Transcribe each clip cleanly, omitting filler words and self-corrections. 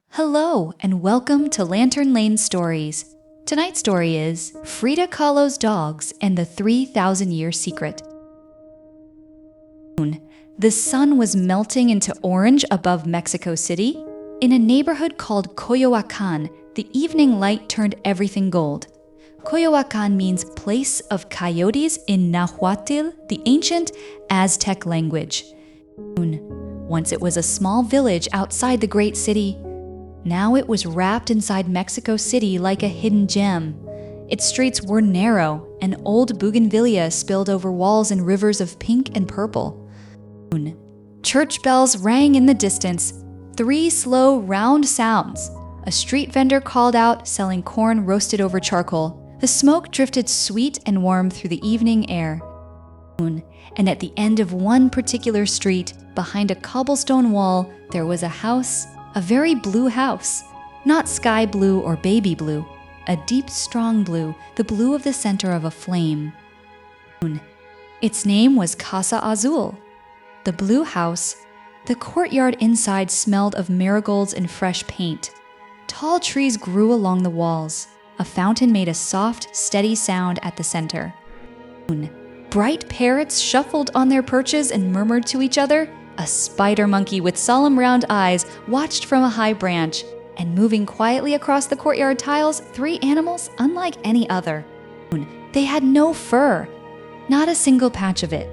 Hello, and welcome to Lantern Lane Stories. Tonight's story is Frida Kahlo's Dogs and the 3,000-Year Secret. The sun was melting into orange above Mexico City. In a neighborhood called Coyoacán, the evening light turned everything gold. Coyoacán means place of coyotes in Nahuatl, the ancient Aztec language. Once it was a small village outside the great city. Now it was wrapped inside Mexico City like a hidden gem. Its streets were narrow, and old bougainvillea spilled over walls in rivers of pink and purple. Church bells rang in the distance, 3 slow, round sounds. A street vendor called out, selling corn roasted over charcoal. The smoke drifted sweet and warm through the evening air. And at the end of one particular street, behind a cobblestone wall, there was a house, a very blue house. Not sky blue or baby blue, a deep, strong blue, the blue of the center of a flame. Its name was Casa Azul. The blue house, the courtyard inside smelled of marigolds and fresh paint. Tall trees grew along the walls. A fountain made a soft, steady sound at the center. Bright parrots shuffled on their perches and murmured to each other. A spider monkey with solemn round eyes watched from a high branch, and moving quietly across the courtyard tiles, 3 animals unlike any other. They had no fur, not a single patch of it.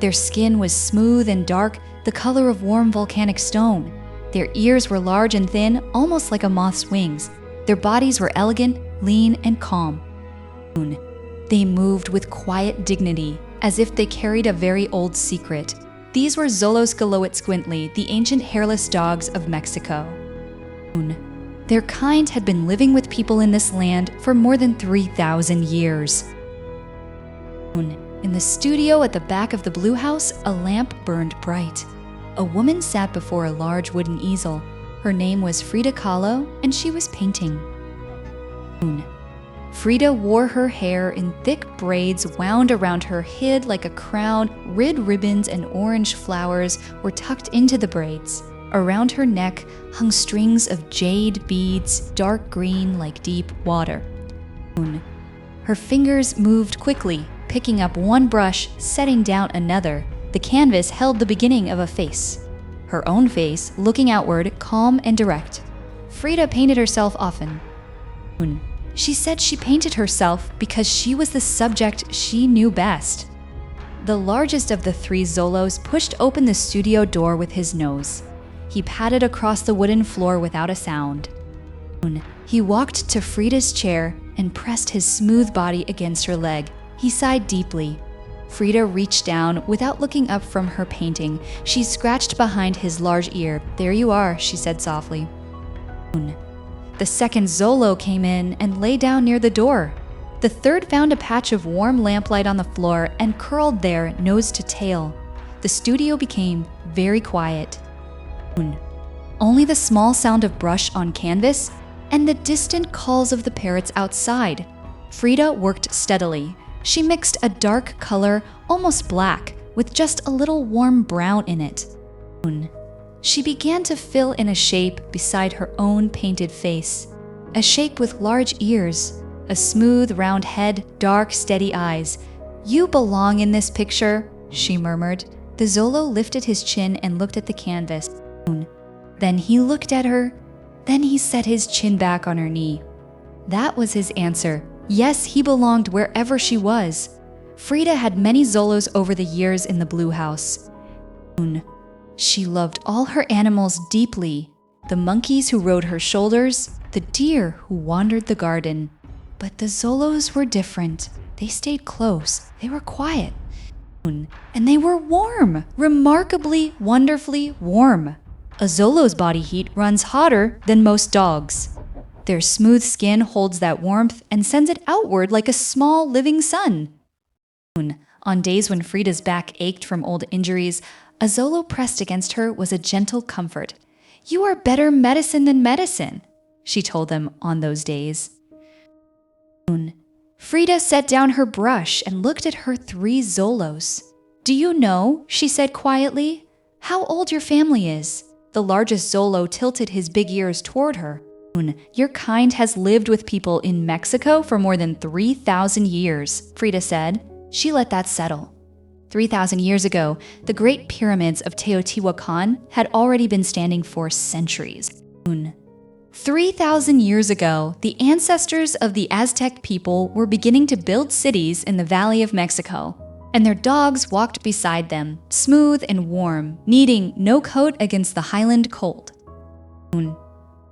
Their skin was smooth and dark, the color of warm volcanic stone. Their ears were large and thin, almost like a moth's wings. Their bodies were elegant, lean, and calm. They moved with quiet dignity, as if they carried a very old secret. These were Xoloitzcuintli, the ancient hairless dogs of Mexico. Their kind had been living with people in this land for more than 3,000 years. In the studio at the back of the blue house, a lamp burned bright. A woman sat before a large wooden easel. Her name was Frida Kahlo, and she was painting. Frida wore her hair in thick braids wound around her head like a crown. Red ribbons and orange flowers were tucked into the braids. Around her neck hung strings of jade beads, dark green like deep water. Her fingers moved quickly, picking up one brush, setting down another. The canvas held the beginning of a face. Her own face, looking outward, calm and direct. Frida painted herself often. She said she painted herself because she was the subject she knew best. The largest of the 3 Xolos pushed open the studio door with his nose. He patted across the wooden floor without a sound. He walked to Frida's chair and pressed his smooth body against her leg. He sighed deeply. Frida reached down without looking up from her painting. She scratched behind his large ear. "There you are," she said softly. The second Xolo came in and lay down near the door. The third found a patch of warm lamplight on the floor and curled there, nose to tail. The studio became very quiet. Only the small sound of brush on canvas and the distant calls of the parrots outside. Frida worked steadily. She mixed a dark color, almost black, with just a little warm brown in it. She began to fill in a shape beside her own painted face. A shape with large ears, a smooth, round head, dark, steady eyes. "You belong in this picture," she murmured. The Xolo lifted his chin and looked at the canvas. Then he looked at her. Then he set his chin back on her knee. That was his answer. Yes, he belonged wherever she was. Frida had many Xolos over the years in the blue house. She loved all her animals deeply, the monkeys who rode her shoulders, the deer who wandered the garden. But the Xolos were different. They stayed close. They were quiet. And they were warm, remarkably, wonderfully warm. A Xolo's body heat runs hotter than most dogs. Their smooth skin holds that warmth and sends it outward like a small living sun. On days when Frida's back ached from old injuries, a Xolo pressed against her was a gentle comfort. "You are better medicine than medicine," she told them on those days. Frida set down her brush and looked at her 3 Xolos. "Do you know," she said quietly, "how old your family is? The largest Xolo tilted his big ears toward her. Your kind has lived with people in Mexico for more than 3,000 years, Frida said. She let that settle. 3,000 years ago, the Great Pyramids of Teotihuacan had already been standing for centuries. 3,000 years ago, the ancestors of the Aztec people were beginning to build cities in the Valley of Mexico, and their dogs walked beside them, smooth and warm, needing no coat against the highland cold.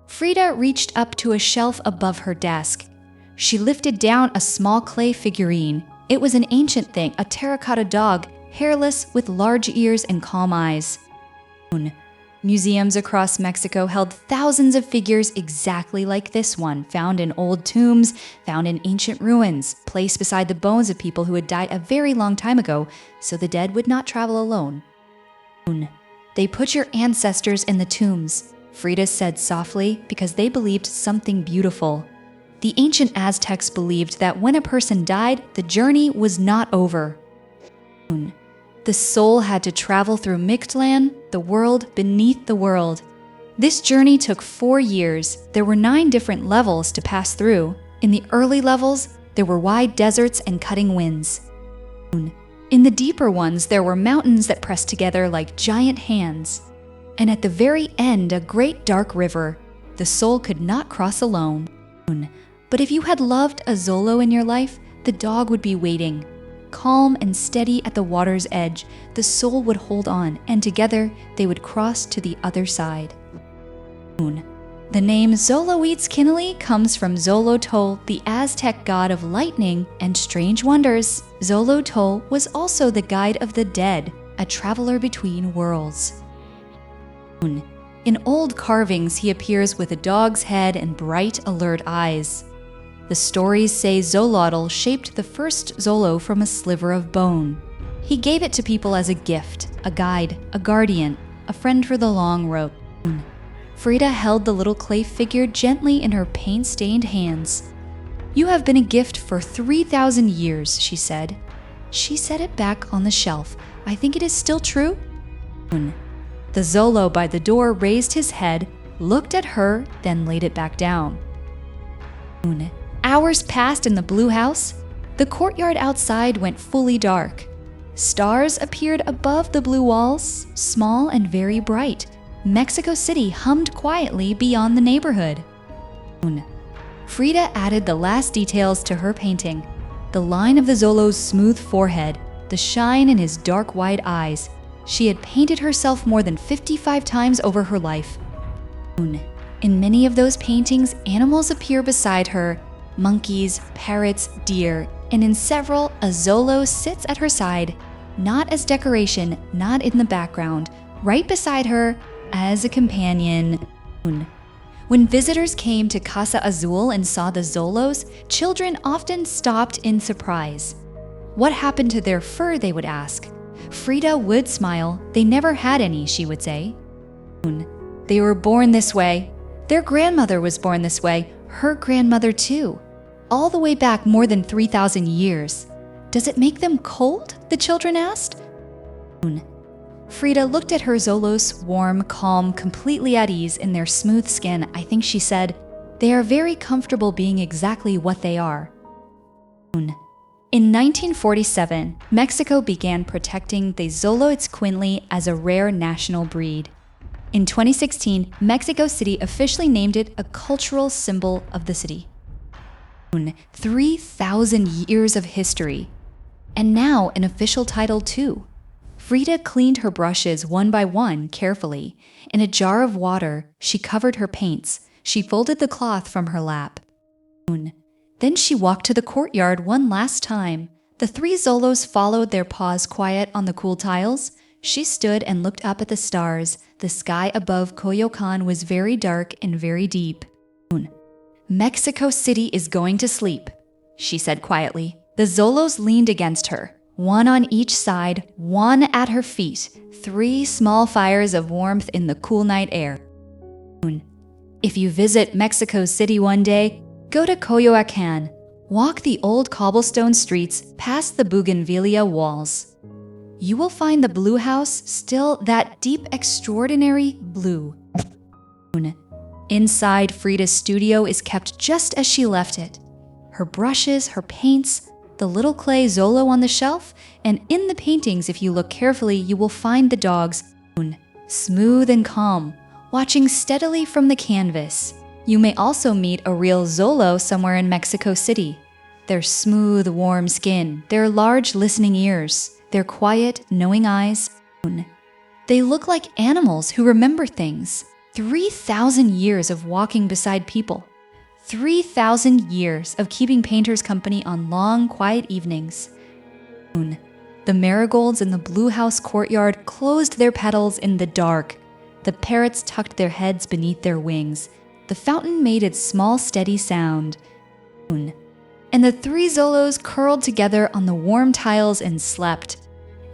Frida reached up to a shelf above her desk. She lifted down a small clay figurine. It was an ancient thing, a terracotta dog, hairless with large ears and calm eyes. Museums across Mexico held thousands of figures exactly like this one, found in old tombs, found in ancient ruins, placed beside the bones of people who had died a very long time ago, so the dead would not travel alone. They put your ancestors in the tombs, Frida said softly, because they believed something beautiful. The ancient Aztecs believed that when a person died, the journey was not over. The soul had to travel through Mictlan, the world beneath the world. This journey took 4 years. There were 9 different levels to pass through. In the early levels, there were wide deserts and cutting winds. In the deeper ones, there were mountains that pressed together like giant hands. And at the very end, a great dark river. The soul could not cross alone. But if you had loved a Xolo in your life, the dog would be waiting. Calm and steady at the water's edge, the soul would hold on, and together they would cross to the other side. The name Xoloitzcuintli comes from Xolotl, the Aztec god of lightning and strange wonders. Xolotl was also the guide of the dead, a traveler between worlds. In old carvings, he appears with a dog's head and bright, alert eyes. The stories say Xolotl shaped the first Xolo from a sliver of bone. He gave it to people as a gift, a guide, a guardian, a friend for the long road. Frida held the little clay figure gently in her paint-stained hands. "You have been a gift for 3,000 years, she said. She set it back on the shelf. I think it is still true." The Xolo by the door raised his head, looked at her, then laid it back down. Hours passed in the blue house. The courtyard outside went fully dark. Stars appeared above the blue walls, small and very bright. Mexico City hummed quietly beyond the neighborhood. Frida added the last details to her painting. The line of the Xolo's smooth forehead, the shine in his dark wide eyes. She had painted herself more than 55 times over her life. In many of those paintings, animals appear beside her, monkeys, parrots, deer, and in several, a Xolo sits at her side, not as decoration, not in the background, right beside her as a companion. When visitors came to Casa Azul and saw the Xolos, children often stopped in surprise. What happened to their fur, they would ask. Frida would smile. They never had any, she would say. They were born this way. Their grandmother was born this way, her grandmother too. All the way back more than 3,000 years. Does it make them cold? The children asked. Frida looked at her Xolos, warm, calm, completely at ease in their smooth skin. I think she said, "They are very comfortable being exactly what they are." In 1947, Mexico began protecting the Xoloitzcuintli as a rare national breed. In 2016, Mexico City officially named it a cultural symbol of the city. 3,000 years of history. And now an official title too. Frida cleaned her brushes one by one carefully. In a jar of water, she covered her paints. She folded the cloth from her lap. Then she walked to the courtyard one last time. The 3 Xolos followed their paws quiet on the cool tiles. She stood and looked up at the stars. The sky above Coyoacán was very dark and very deep. "Mexico City is going to sleep," she said quietly. The Xolos leaned against her, one on each side, one at her feet, 3 small fires of warmth in the cool night air. If you visit Mexico City one day, go to Coyoacán. Walk the old cobblestone streets past the bougainvillea walls. you will find the blue house still that deep, extraordinary blue. Inside, Frida's studio is kept just as she left it. Her brushes, her paints, the little clay Xolo on the shelf, and in the paintings, if you look carefully, you will find the dogs, smooth and calm, watching steadily from the canvas. You may also meet a real Xolo somewhere in Mexico City. Their smooth, warm skin, their large listening ears, their quiet, knowing eyes. They look like animals who remember things. 3,000 years of walking beside people. 3,000 years of keeping painters company on long, quiet evenings. The marigolds in the blue house courtyard closed their petals in the dark. The parrots tucked their heads beneath their wings. The fountain made its small, steady sound. And the three Xolos curled together on the warm tiles and slept.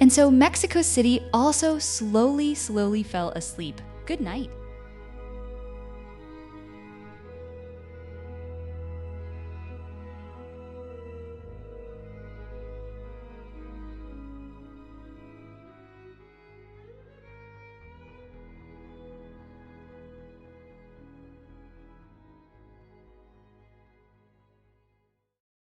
And so Mexico City also slowly fell asleep. Good night.